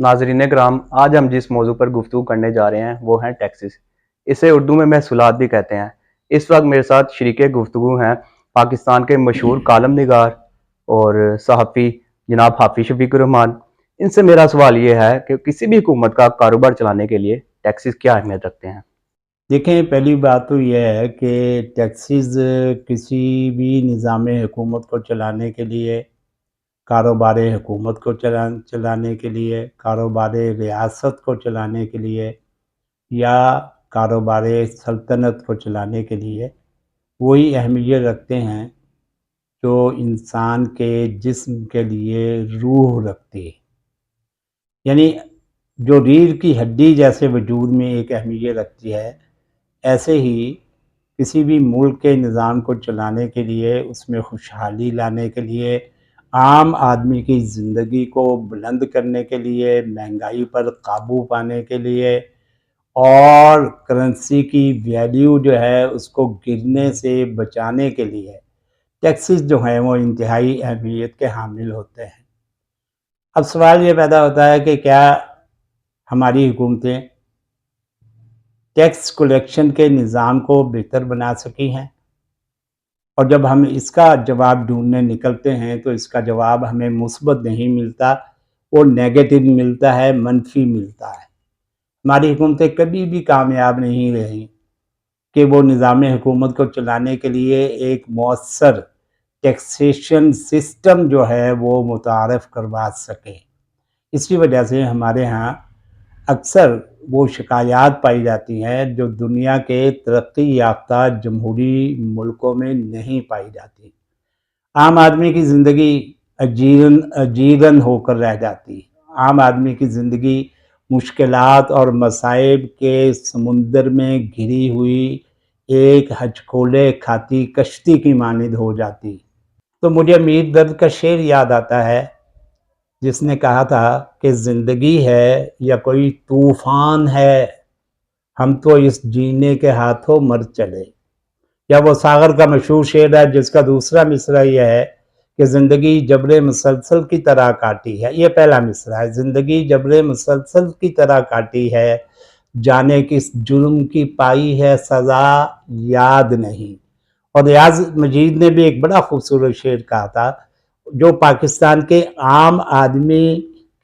नाजरीन कराम, आज हम जिस मौजू पर गुफ्तगू करने जा रहे हैं वो हैं टैक्सेस। इसे उर्दू में महसूलात भी कहते हैं। इस वक्त मेरे साथ शरीके गुफ्तगू हैं पाकिस्तान के मशहूर कालम निगार और सहाफ़ी जनाब हाफिज शफीकुर रहमान। इनसे मेरा सवाल ये है कि किसी भी हुकूमत का कारोबार चलाने के लिए टैक्सेस क्या अहमियत रखते हैं। देखें, पहली बात तो यह है कि टैक्सीज़ किसी भी निज़ाम हुकूमत को चलाने के लिए, कारोबार हुकूमत को चलाने के लिए, कारोबार रियासत को चलाने के लिए या कारोबार सल्तनत को चलाने के लिए वही अहमियत रखते हैं जो इंसान के जिस्म के लिए रूह रखती है। यानी जो रीढ़ की हड्डी जैसे वजूद में एक अहमियत रखती है, ऐसे ही किसी भी मुल्क के निज़ाम को चलाने के लिए, उसमें खुशहाली लाने के लिए, आम आदमी की ज़िंदगी को बुलंद करने के लिए, महंगाई पर काबू पाने के लिए और करेंसी की वैल्यू जो है उसको गिरने से बचाने के लिए टैक्सेस जो हैं वो इंतहाई अहमियत के हामिल होते हैं। अब सवाल ये पैदा होता है कि क्या हमारी हुकूमतें टैक्स कलेक्शन के निज़ाम को बेहतर बना सकी हैं? और जब हम इसका जवाब ढूंढने निकलते हैं तो इसका जवाब हमें मुस्बत नहीं मिलता, वो नेगेटिव मिलता है, मनफी मिलता है। हमारी हुकूमतें कभी भी कामयाब नहीं रही कि वो निज़ाम हुकूमत को चलाने के लिए एक मौसर टैक्सेशन सिस्टम जो है वो मुतारफ़ करवा सकें। इसी वजह से हमारे यहाँ अक्सर वो शिकायत पाई जाती हैं जो दुनिया के तरक्की याफ्ता जमहूरी मुल्कों में नहीं पाई जाती। आम आदमी की ज़िंदगी अजीरन होकर रह जाती है। आम आदमी की ज़िंदगी मुश्किलात और मसाइब के समुंदर में घिरी हुई एक हचकोले खाती कश्ती की मानिंद हो जाती। तो मुझे मीर दर्द का शेर याद आता है जिसने कहा था कि ज़िंदगी है या कोई तूफ़ान है, हम तो इस जीने के हाथों मर चले। या वो सागर का मशहूर शेर है जिसका दूसरा मिसरा यह है कि ज़िंदगी जबरे मुसलसल की तरह काटी है। ये पहला मिसरा है, ज़िंदगी जबरे मुसलसल की तरह काटी है, जाने किस जुर्म की पाई है सज़ा याद नहीं। और रियाज मजीद ने भी एक बड़ा खूबसूरत शेर कहा था जो पाकिस्तान के आम आदमी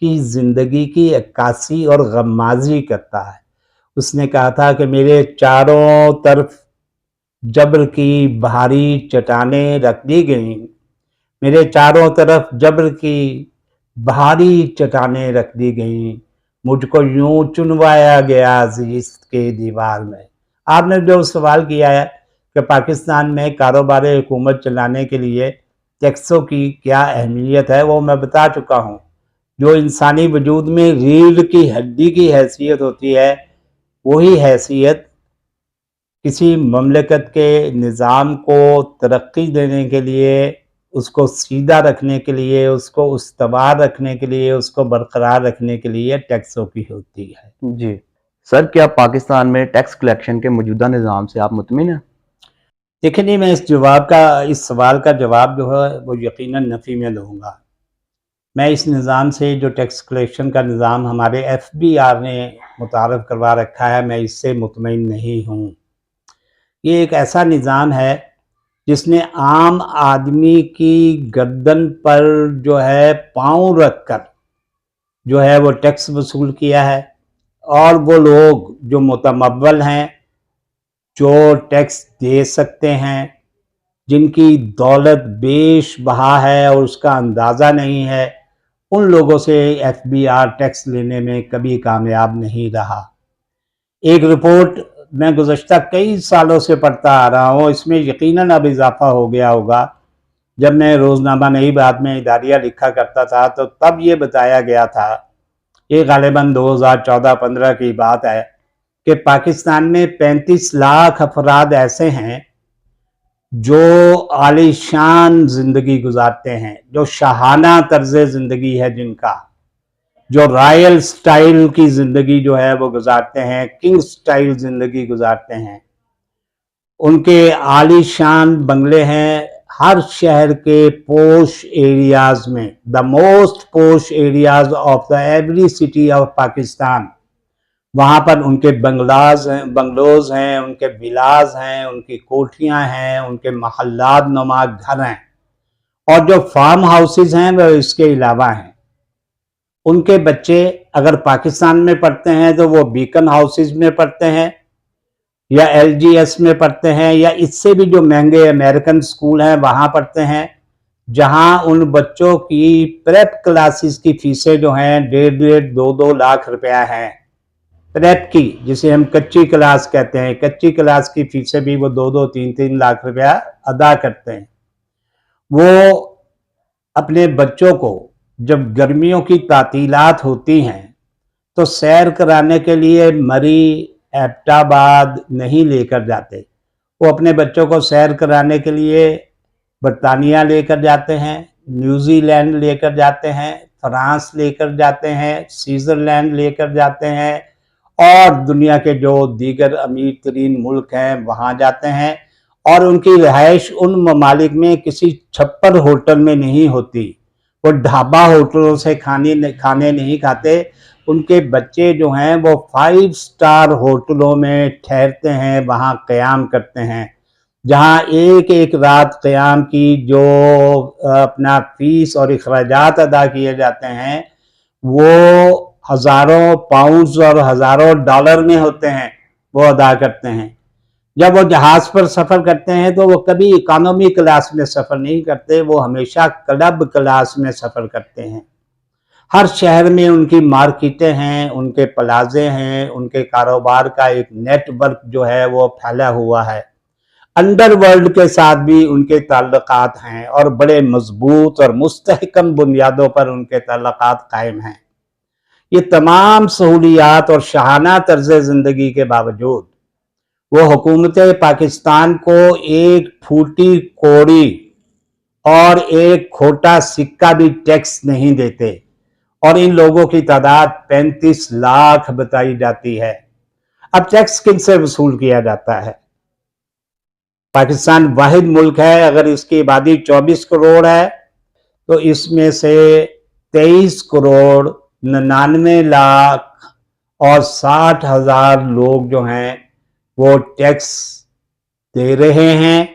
की ज़िंदगी की अक्कासी और गम्माज़ी करता है। उसने कहा था कि मेरे चारों तरफ जबर की भारी चट्टानें रख दी गईं, मेरे चारों तरफ जबर की भारी चट्टानें रख दी गईं, मुझको यूं चुनवाया गया अज़ीज़ के दीवार में। आपने जो सवाल किया है कि पाकिस्तान में कारोबार हुकूमत चलाने के लिए टैक्सों की क्या अहमियत है, वो मैं बता चुका हूँ। जो इंसानी वजूद में रीढ़ की हड्डी की हैसियत होती है, वही हैसियत किसी ममलकत के निज़ाम को तरक्की देने के लिए, उसको सीधा रखने के लिए, उसको उस्तवार रखने के लिए, उसको बरकरार रखने के लिए टैक्सों की होती है। जी सर, क्या पाकिस्तान में टैक्स कलेक्शन के मौजूदा निज़ाम से आप मुतमिन हैं? देखिए नहीं, मैं इस सवाल का जवाब जो है वो यकीनन नफ़ी में दूँगा। मैं इस निज़ाम से जो टैक्स कलेक्शन का निज़ाम हमारे एफबीआर ने मुतारफ़ करवा रखा है, मैं इससे मुतमईन नहीं हूँ। ये एक ऐसा निज़ाम है जिसने आम आदमी की गर्दन पर जो है पाँव रख कर जो है वो टैक्स वसूल किया है, और वो लोग जो मुतमव्वल हैं, जो टैक्स दे सकते हैं, जिनकी दौलत बेश बहा है और उसका अंदाज़ा नहीं है, उन लोगों से एफबीआर टैक्स लेने में कभी कामयाब नहीं रहा। एक रिपोर्ट मैं गुज़श्ता कई सालों से पढ़ता आ रहा हूँ, इसमें यकीनन अब इजाफ़ा हो गया होगा। जब मैं रोज़नामा नई बात में इदारिया लिखा करता था तो तब ये बताया गया था, ये गालिबन 2014-15 की बात है, कि पाकिस्तान में 35 लाख अफराद ऐसे हैं जो आलीशान ज़िंदगी गुजारते हैं, जो शाहाना तर्ज़ ज़िंदगी है जिनका, जो रॉयल स्टाइल की ज़िंदगी जो है वो गुजारते हैं, किंग स्टाइल ज़िंदगी गुजारते हैं। उनके आलीशान बंगले हैं, हर शहर के पोश एरियाज में, द मोस्ट पोश areas of the every city of Pakistan, वहाँ पर उनके बंगलोज हैं, उनके विलाज हैं, उनकी कोठियाँ हैं, उनके महल्लात नुमा घर हैं, और जो फार्म हाउसेज हैं वो इसके अलावा हैं। उनके बच्चे अगर पाकिस्तान में पढ़ते हैं तो वो बीकन हाउसेज में पढ़ते हैं या LGS में पढ़ते हैं, या इससे भी जो महंगे अमेरिकन स्कूल हैं वहाँ पढ़ते हैं, जहाँ उन बच्चों की प्रेप क्लासेस की फीसें जो हैं 1.5-2 लाख रुपया हैं। प्रेप की, जिसे हम कच्ची क्लास कहते हैं, कच्ची क्लास की फीसें भी वो 2-3 लाख रुपया अदा करते हैं। वो अपने बच्चों को जब गर्मियों की तातीलात होती हैं तो सैर कराने के लिए मरी, एबटाबाद नहीं लेकर जाते। वो अपने बच्चों को सैर कराने के लिए बरतानिया लेकर जाते हैं, न्यूजीलैंड लेकर जाते हैं, फ्रांस लेकर जाते हैं, स्विट्ज़रलैंड लेकर जाते हैं, और दुनिया के जो दीगर अमीर तरीन मुल्क हैं वहाँ जाते हैं। और उनकी रिहाइश उन ममालिक में किसी छप्पर होटल में नहीं होती, वो ढाबा होटलों से खाने नहीं खाते। उनके बच्चे जो हैं वो 5 स्टार होटलों में ठहरते हैं, वहाँ क़याम करते हैं, जहाँ एक एक रात क़याम की जो अपना फ़ीस और अखराजात अदा किए जाते हैं वो हज़ारों पाउंड्स और हज़ारों डॉलर में होते हैं, वो अदा करते हैं। जब वो जहाज़ पर सफ़र करते हैं तो वो कभी इकोनॉमी क्लास में सफ़र नहीं करते, वो हमेशा क्लब क्लास में सफ़र करते हैं। हर शहर में उनकी मार्केटें हैं, उनके प्लाजे हैं, उनके कारोबार का एक नेटवर्क जो है वो फैला हुआ है। अंडरवर्ल्ड के साथ भी उनके ताल्लुकात हैं और बड़े मजबूत और मुस्तहकम बुनियादों पर उनके ताल्लुकात कायम हैं। ये तमाम सहूलियात और शाहाना तर्ज ज़िंदगी के बावजूद वो हुकूमत पाकिस्तान को एक फूटी कौड़ी और एक खोटा सिक्का भी टैक्स नहीं देते, और इन लोगों की तादाद 35 लाख बताई जाती है। अब टैक्स किनसे वसूल किया जाता है? पाकिस्तान वाहिद मुल्क है, अगर इसकी आबादी 24 करोड़ है तो इसमें से 23 करोड़ 99 लाख और 60,000 लोग जो हैं वो टैक्स दे रहे हैं,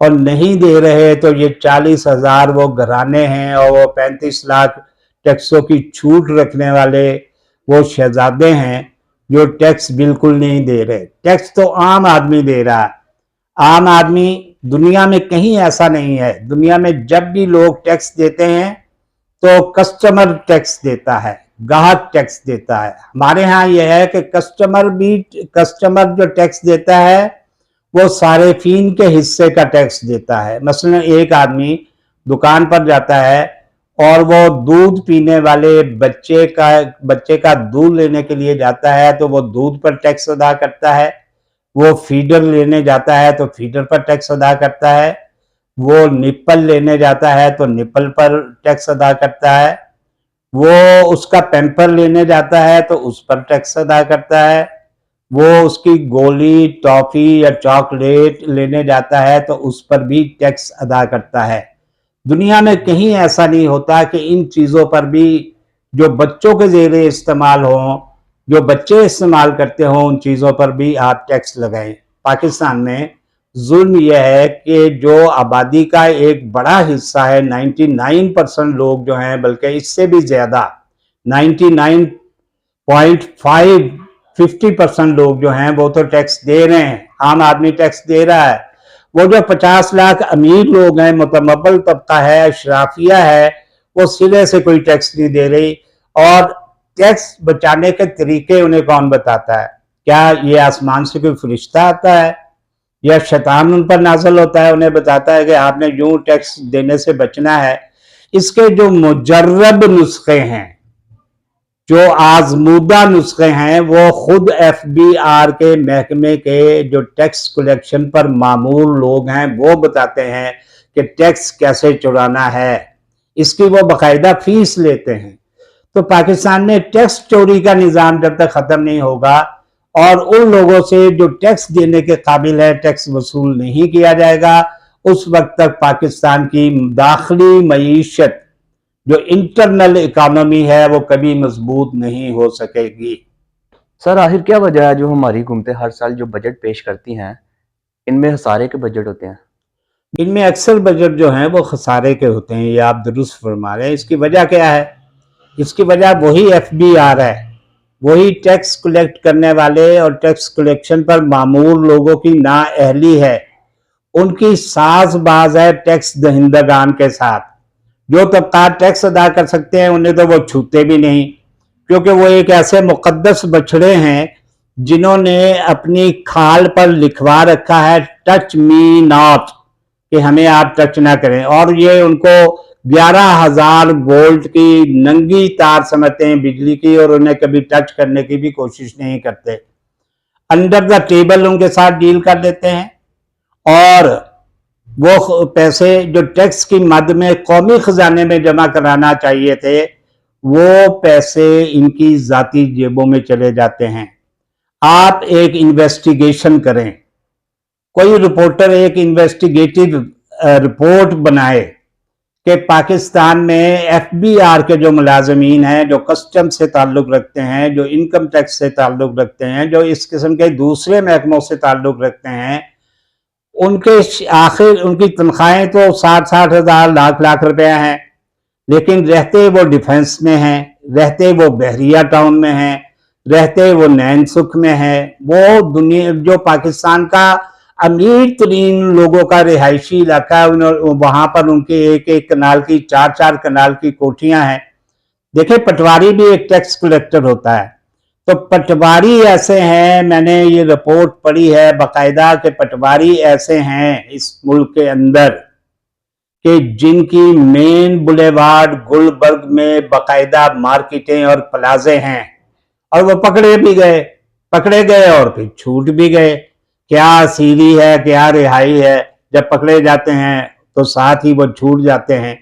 और नहीं दे रहे तो ये 40,000 वो घराने हैं, और वो 35 लाख टैक्सों की छूट रखने वाले वो शहजादे हैं जो टैक्स बिल्कुल नहीं दे रहे। टैक्स तो आम आदमी दे रहा है। आम आदमी दुनिया में कहीं ऐसा नहीं है। दुनिया में जब भी लोग टैक्स देते हैं तो कस्टमर टैक्स देता है, ग्राहक टैक्स देता है। हमारे यहाँ यह है कि कस्टमर जो टैक्स देता है वो सारिफीन के हिस्से का टैक्स देता है। मसलन एक आदमी दुकान पर जाता है और वो दूध पीने वाले बच्चे का दूध लेने के लिए जाता है तो वो दूध पर टैक्स अदा करता है। वो फीडर लेने जाता है तो फीडर पर टैक्स अदा करता है। वो निप्पल लेने जाता है तो निप्पल पर टैक्स अदा करता है। वो उसका पैम्पर लेने जाता है तो उस पर टैक्स अदा करता है। वो उसकी गोली, टॉफी या चॉकलेट लेने जाता है तो उस पर भी टैक्स अदा करता है। दुनिया में कहीं ऐसा नहीं होता कि इन चीज़ों पर भी जो बच्चों के ज़ेरे इस्तेमाल हों, जो बच्चे इस्तेमाल करते हों, उन चीज़ों पर भी आप टैक्स लगाएं। पाकिस्तान में जुल्म यह है कि जो आबादी का एक बड़ा हिस्सा है, 99% लोग जो हैं, बल्कि इससे भी ज़्यादा 99.5 50% लोग जो हैं वो तो टैक्स दे रहे हैं। आम आदमी टैक्स दे रहा है। वो जो 50 लाख अमीर लोग हैं, मुतमब्बल तबका है, अशराफिया है, वो सिरे से कोई टैक्स नहीं दे रही। और टैक्स बचाने के तरीके उन्हें कौन बताता है? क्या ये आसमान से कोई फरिश्ता आता है या शैतान उन पर नाज़िल होता है उन्हें बताता है कि आपने यूं टैक्स देने से बचना है? इसके जो मुजर्रब नुस्खे हैं, जो आजमूदा नुस्खे हैं, वो खुद FBR के महकमे के जो टैक्स कलेक्शन पर मामूर लोग हैं वो बताते हैं कि टैक्स कैसे चुराना है। इसकी वो बाकायदा फीस लेते हैं। तो पाकिस्तान में टैक्स चोरी का निज़ाम जब तक ख़त्म नहीं होगा और उन लोगों से जो टैक्स देने के काबिल है टैक्स वसूल नहीं किया जाएगा, उस वक्त तक पाकिस्तान की दाखिली मईशत जो इंटरनल इकॉनमी है वो कभी मजबूत नहीं हो सकेगी। सर आखिर क्या वजह है जो हमारी हुकूमतें हर साल जो बजट पेश करती हैं इनमें खसारे के बजट होते हैं? इनमें अक्सर बजट जो हैं वो खसारे के होते हैं, ये आप दुरुस्त फरमा रहे हैं। इसकी वजह क्या है? इसकी वजह वही FBR है, वही टैक्स कलेक्ट करने वाले और टैक्स कलेक्शन पर मामूर लोगों की नाअहली है, उनकी साजबाज है टैक्स दहिंदगान के साथ। जो तबका टैक्स अदा कर सकते हैं उन्हें तो वो छूते भी नहीं, क्योंकि वो एक ऐसे मुकद्दस बछड़े हैं जिन्होंने अपनी खाल पर लिखवा रखा है टच मी नॉट, कि हमें आप टच ना करें। और ये उनको 11,000 वोल्ट की नंगी तार समझते हैं बिजली की, और उन्हें कभी टच करने की भी कोशिश नहीं करते। अंडर द टेबल उनके साथ डील कर लेते हैं, और वो पैसे जो टैक्स की मद में कौमी खजाने में जमा कराना चाहिए थे, वो पैसे इनकी जाती जेबों में चले जाते हैं। आप एक इन्वेस्टिगेशन करें, कोई रिपोर्टर एक इन्वेस्टिगेटिव रिपोर्ट बनाए कि पाकिस्तान में FBR के जो मुलाजमीन हैं, जो कस्टम से ताल्लुक रखते हैं, जो इनकम टैक्स से ताल्लुक रखते हैं, जो इस किस्म के दूसरे महकमों से ताल्लुक रखते हैं, उनके आखिर उनकी तनख्वाहें तो 60-60 हज़ार लाख रुपया हैं, लेकिन रहते वो डिफेंस में हैं, रहते वो बहरिया टाउन में हैं, रहते वो नैन सुख में हैं। वो दुनिया जो पाकिस्तान का अमीर तरीन लोगों का रिहायशी इलाका है, वहां पर उनके एक एक कनाल की 4-4 कनाल की कोठियां हैं। देखिए, पटवारी भी एक टैक्स कलेक्टर होता है, तो पटवारी ऐसे हैं, मैंने ये रिपोर्ट पढ़ी है बाकायदा कि पटवारी ऐसे हैं इस मुल्क के अंदर कि जिनकी मेन बुलेवार्ड गुलबर्ग में बाकायदा मार्केटें और प्लाजे हैं, और वो पकड़े गए और फिर छूट भी गए। क्या सीरी है, क्या रिहाई है, जब पकड़े जाते हैं तो साथ ही वो छूट जाते हैं।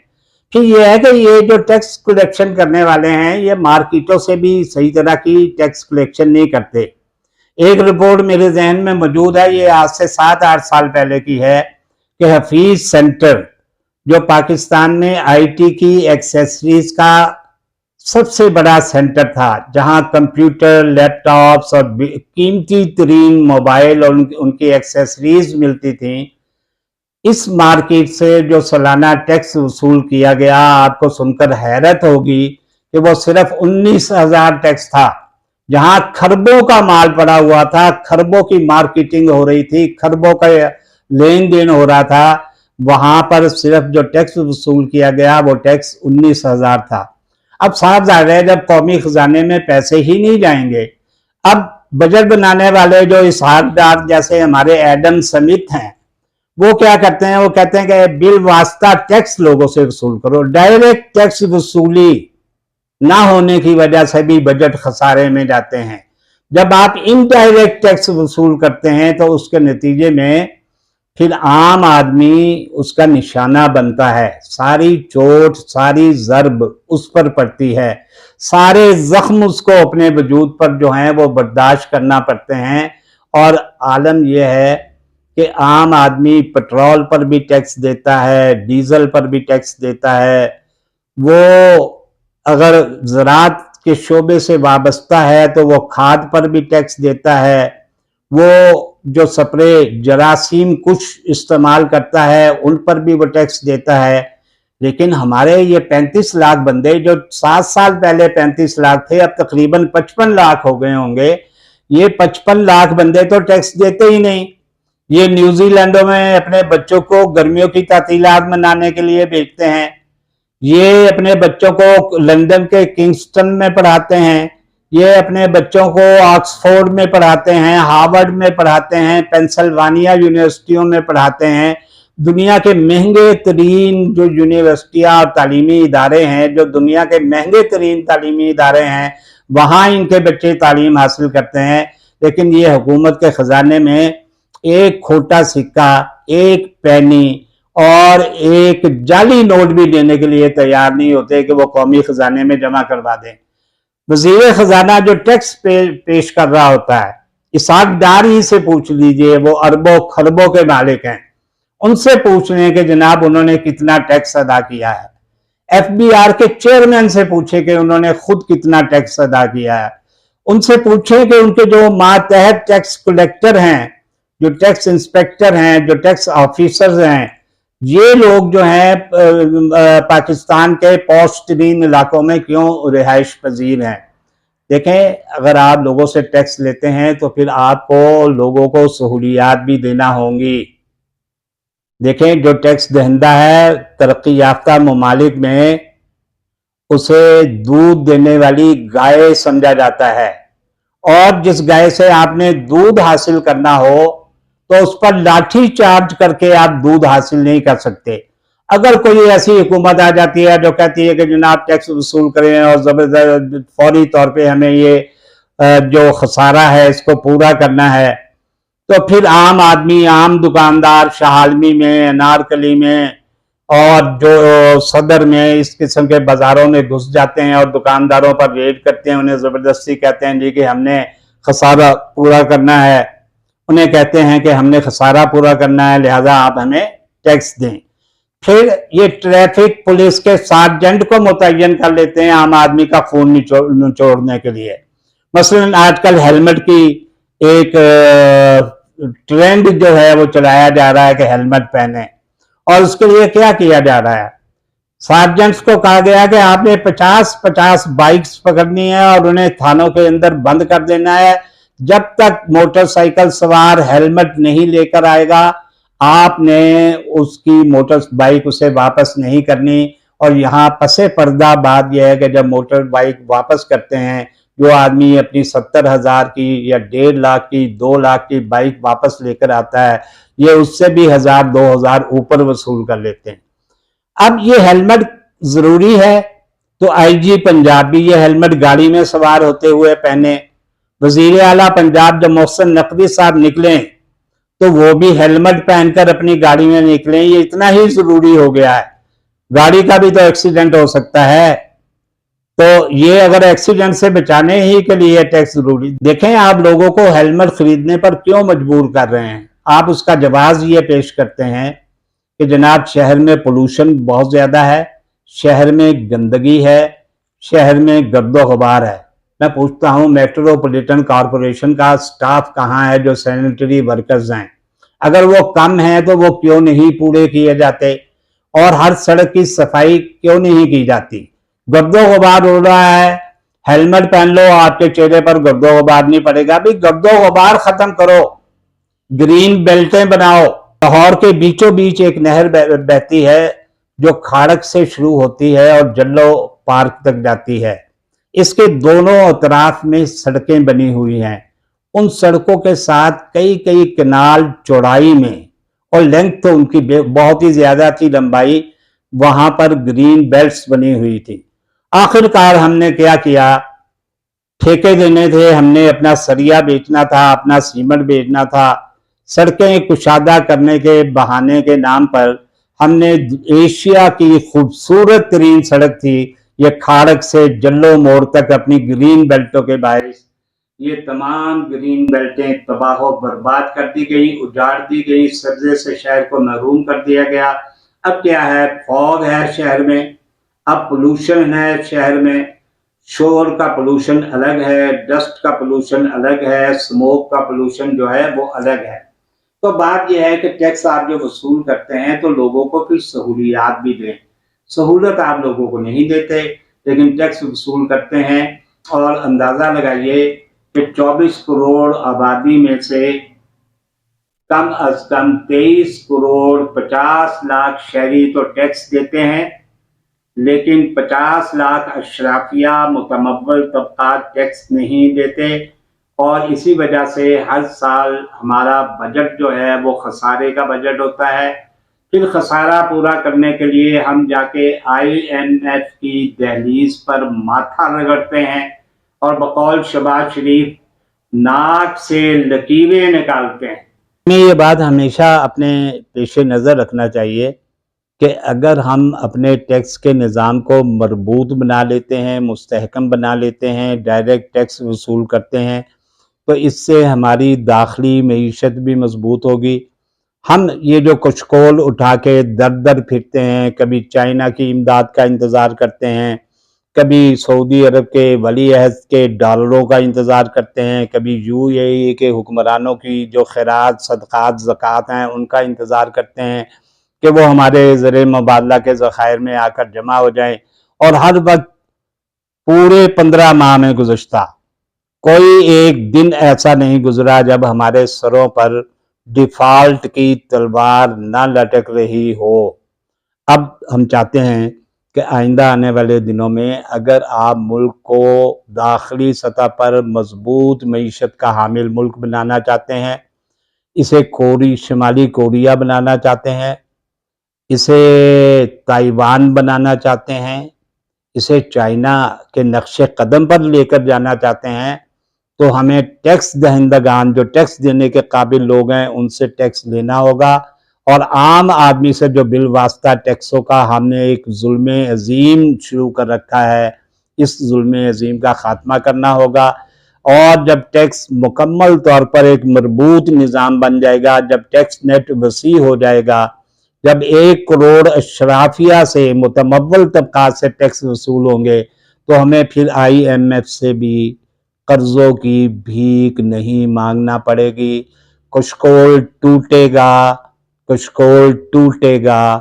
फिर ये है कि ये जो टैक्स कलेक्शन करने वाले हैं, ये मार्केटों से भी सही तरह की टैक्स कलेक्शन नहीं करते। एक रिपोर्ट मेरे जहन में मौजूद है, ये आज से 7-8 साल पहले की है, कि हफीज सेंटर जो पाकिस्तान में IT की एक्सेसरीज का सबसे बड़ा सेंटर था, जहां कंप्यूटर, लैपटॉप्स और कीमती तरीन मोबाइल और उनकी एक्सेसरीज मिलती थी, इस मार्केट से जो सालाना टैक्स वसूल किया गया, आपको सुनकर हैरत होगी कि वो सिर्फ 19,000 टैक्स था। जहां खरबों का माल पड़ा हुआ था, खरबों की मार्केटिंग हो रही थी, खरबों का लेन देन हो रहा था, वहां पर सिर्फ जो टैक्स वसूल किया गया वो टैक्स 19,000 था। अब साफ जाहिर है, जब कौमी खजाने में पैसे ही नहीं जाएंगे, अब बजट बनाने वाले जो इसहाक डार जैसे हमारे एडम स्मिथ हैं, वो क्या करते हैं? वो कहते हैं कि बिल वास्ता टैक्स लोगों से वसूल करो। डायरेक्ट टैक्स वसूली ना होने की वजह से भी बजट खसारे में जाते हैं। जब आप इनडायरेक्ट टैक्स वसूल करते हैं तो उसके नतीजे में फिर आम आदमी उसका निशाना बनता है। सारी चोट, सारी जर्ब उस पर पड़ती है, सारे जख्म उसको अपने वजूद पर जो हैं वो बर्दाश्त करना पड़ते हैं। और आलम यह है कि आम आदमी पेट्रोल पर भी टैक्स देता है, डीजल पर भी टैक्स देता है। वो अगर ज़राअत के शोबे से वाबस्ता है तो वो खाद पर भी टैक्स देता है। वो जो स्प्रे जरासीम कुछ इस्तेमाल करता है उन पर भी वो टैक्स देता है। लेकिन हमारे ये 35 लाख बंदे, जो 7 साल पहले 35 लाख थे, अब तकरीबन 55 लाख हो गए होंगे, ये 55 लाख बंदे तो टैक्स देते ही नहीं। ये न्यूजीलैंडों में अपने बच्चों को गर्मियों की तातीलात मनाने के लिए भेजते हैं, ये अपने बच्चों को लंदन के किंगस्टन में पढ़ाते हैं, ये अपने बच्चों को ऑक्सफोर्ड में पढ़ाते हैं, हार्वर्ड में पढ़ाते हैं, पेंसिल्वानिया यूनिवर्सिटियों में पढ़ाते हैं। दुनिया के महंगे तरीन जो यूनिवर्सिटियां और तालीमी इदारे हैं, जो दुनिया के महंगे तरीन तालीमी इदारे हैं, वहाँ इनके बच्चे तालीम हासिल करते हैं। लेकिन ये हुकूमत के खजाने में एक खोटा सिक्का, एक पेनी और एक जाली नोट भी देने के लिए तैयार नहीं होते कि वो कौमी खजाने में जमा करवा दें। वजीर खजाना जो टैक्स पेश कर रहा होता है, इसहाक डार ही से पूछ लीजिए, वो अरबों खरबों के मालिक हैं, उनसे पूछ लें कि जनाब उन्होंने कितना टैक्स अदा किया है। FBR के चेयरमैन से पूछे कि उन्होंने खुद कितना टैक्स अदा किया है। उनसे पूछे कि उनके जो मातहत टैक्स कलेक्टर हैं, जो टैक्स इंस्पेक्टर हैं, जो टैक्स ऑफिसर्स हैं, ये लोग जो हैं पाकिस्तान के पॉश तरीन इलाकों में क्यों रिहाइश पजीर हैं। देखें, अगर आप लोगों से टैक्स लेते हैं तो फिर आपको लोगों को सहूलियात भी देना होंगी। देखें, जो टैक्स दहिंदा है तरक्की याफ्ता ममालिक में उसे दूध देने वाली गाय समझा जाता है, और जिस गाय से आपने दूध हासिल करना हो तो उस पर लाठी चार्ज करके आप दूध हासिल नहीं कर सकते। अगर कोई ऐसी हुकूमत आ जाती है जो कहती है कि जनाब टैक्स वसूल करें और जबरदस्त फौरी तौर पे हमें ये जो खसारा है इसको पूरा करना है, तो फिर आम आदमी, आम दुकानदार शाह आलमी में, अनारकली में और जो सदर में इस किस्म के बाजारों में घुस जाते हैं और दुकानदारों पर रेड करते हैं। उन्हें जबरदस्ती कहते हैं जी कि हमने खसारा पूरा करना है, उन्हें कहते हैं कि हमने खसारा पूरा करना है लिहाजा आप हमें टैक्स दें। फिर ये ट्रैफिक पुलिस के सार्जेंट को मुतय्यन कर लेते हैं आम आदमी का खून निचोड़ने के लिए। मसलन आजकल हेलमेट की एक ट्रेंड जो है वो चलाया जा रहा है कि हेलमेट पहने, और उसके लिए क्या किया जा रहा है, सार्जेंट्स को कहा गया कि आपने 50-50 बाइक्स पकड़नी है और उन्हें थानों के अंदर बंद कर देना है। जब तक मोटरसाइकिल सवार हेलमेट नहीं लेकर आएगा आपने उसकी मोटर बाइक उसे वापस नहीं करनी। और यहाँ पसे पर्दा बात यह है कि जब मोटर बाइक वापस करते हैं, जो आदमी अपनी 70,000 की या 1.5 लाख की, 2 लाख की बाइक वापस लेकर आता है, ये उससे भी 1,000-2,000 ऊपर वसूल कर लेते हैं। अब ये हेलमेट जरूरी है तो IG पंजाब भी ये हेलमेट गाड़ी में सवार होते हुए पहने। वजीर आला पंजाब जब मोहसिन नकवी साहब निकले तो वो भी हेलमेट पहनकर अपनी गाड़ी में निकले। ये इतना ही जरूरी हो गया है, गाड़ी का भी तो एक्सीडेंट हो सकता है, तो ये अगर एक्सीडेंट से बचाने ही के लिए टैक्स जरूरी। देखें, आप लोगों को हेलमेट खरीदने पर क्यों मजबूर कर रहे हैं। आप उसका जवाब ये पेश करते हैं कि जनाब शहर में पोल्यूशन बहुत ज्यादा है, शहर में गंदगी है, शहर में गर्दो गुबार है। मैं पूछता हूं मेट्रोपॉलिटन कॉरपोरेशन का स्टाफ कहाँ है जो सैनिटरी वर्कर्स हैं? अगर वो कम है तो वो क्यों नहीं पूरे किए जाते, और हर सड़क की सफाई क्यों नहीं की जाती? गर्दो गुबार हो रहा है, हेलमेट पहन लो, आपके चेहरे पर गर्दो गुबार नहीं पड़ेगा। भाई गर्दो गुबार खत्म करो, ग्रीन बेल्टें बनाओ। लाहौर के बीचों बीच एक नहर बहती है जो खाड़क से शुरू होती है और जल्लो पार्क तक जाती है। इसके दोनों अतराफ में सड़कें बनी हुई हैं। उन सड़कों के साथ कई कई कनाल चौड़ाई में, और लेंथ तो उनकी बहुत ही ज्यादा थी, लंबाई, वहां पर ग्रीन बेल्ट्स बनी हुई थी। आखिरकार हमने क्या किया, ठेके देने थे, हमने अपना सरिया बेचना था, अपना सीमेंट बेचना था। सड़कें कुशादा करने के बहाने के नाम पर हमने एशिया की खूबसूरत तरीन सड़क थी ये खाड़क से जल्लो मोड़ तक अपनी ग्रीन बेल्टों के बायस ये तमाम ग्रीन बेल्टें तबाह बर्बाद कर दी गई, उजाड़ दी गई, सब्जे से शहर को महरूम कर दिया गया। अब क्या है, फॉग है शहर में, अब पोल्यूशन है शहर में, शोर का पोल्यूशन अलग है, डस्ट का पोल्यूशन अलग है, स्मोक का पोल्यूशन जो है वो अलग है। तो बात यह है कि टैक्स आप जो वसूल करते हैं तो लोगों को फिर सहूलियात भी दें। सहूलत आप लोगों को नहीं देते लेकिन टैक्स वसूल करते हैं, और अंदाजा लगाइए कि 24 करोड़ आबादी में से कम अज कम 23 करोड़ 50 लाख शहरी तो टैक्स देते हैं, लेकिन 50 लाख अशराफिया मुतमव्वल तबकात टैक्स नहीं देते, और इसी वजह से हर साल हमारा बजट जो है वो खसारे का बजट होता है। फिर खसारा पूरा करने के लिए हम जाके IMF की दहलीज पर माथा रगड़ते हैं और बकौल शहबाज शरीफ नाक से लकीरें निकालते हैं। हमें ये बात हमेशा अपने पेश नज़र रखना चाहिए कि अगर हम अपने टैक्स के निज़ाम को मजबूत बना लेते हैं, मुस्तहकम बना लेते हैं, डायरेक्ट टैक्स वसूल करते हैं, तो इससे हमारी दाखिली मईशत भी मजबूत होगी, ہم یہ جو کچھ اٹھا کے در در پھرتے ہیں، کبھی چائنا کی امداد کا انتظار کرتے ہیں، کبھی سعودی عرب کے ولی عہد کے ڈالروں کا انتظار کرتے ہیں، کبھی UAE کے حکمرانوں کی جو خیرات، صدقات، زکوٰۃ ہیں ان کا انتظار کرتے ہیں کہ وہ ہمارے زر مبادلہ کے ذخائر میں آ کر جمع ہو جائیں، اور ہر وقت پورے 15 ماہ میں گزشتہ کوئی ایک دن ایسا نہیں گزرا جب ہمارے سروں پر ڈیفالٹ کی تلوار نہ لٹک رہی ہو۔ اب ہم چاہتے ہیں کہ آئندہ آنے والے دنوں میں اگر آپ ملک کو داخلی سطح پر مضبوط معیشت کا حامل ملک بنانا چاہتے ہیں، اسے شمالی کوریا بنانا چاہتے ہیں، اسے تائیوان بنانا چاہتے ہیں، اسے چائنا کے نقش قدم پر لے کر جانا چاہتے ہیں، تو ہمیں ٹیکس دہندگان جو ٹیکس دینے کے قابل لوگ ہیں ان سے ٹیکس لینا ہوگا، اور عام آدمی سے جو بالواسطہ ٹیکسوں کا ہم نے ایک ظلم عظیم شروع کر رکھا ہے، اس ظلم عظیم کا خاتمہ کرنا ہوگا۔ اور جب ٹیکس مکمل طور پر ایک مربوط نظام بن جائے گا، جب ٹیکس نیٹ وسیع ہو جائے گا، جب 1 کروڑ اشرافیہ سے متمول طبقات سے ٹیکس وصول ہوں گے، تو ہمیں پھر IMF سے بھی قرضوں کی بھیک نہیں مانگنا پڑے گی۔ کشکول ٹوٹے گا، کشکول ٹوٹے گا،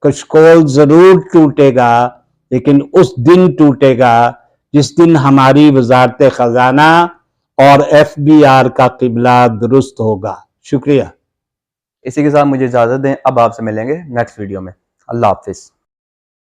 کشکول ضرور ٹوٹے گا، لیکن اس دن ٹوٹے گا جس دن ہماری وزارت خزانہ اور FBR کا قبلہ درست ہوگا۔ شکریہ۔ اسی کے ساتھ مجھے اجازت دیں، اب آپ سے ملیں گے نیکسٹ ویڈیو میں۔ اللہ حافظ۔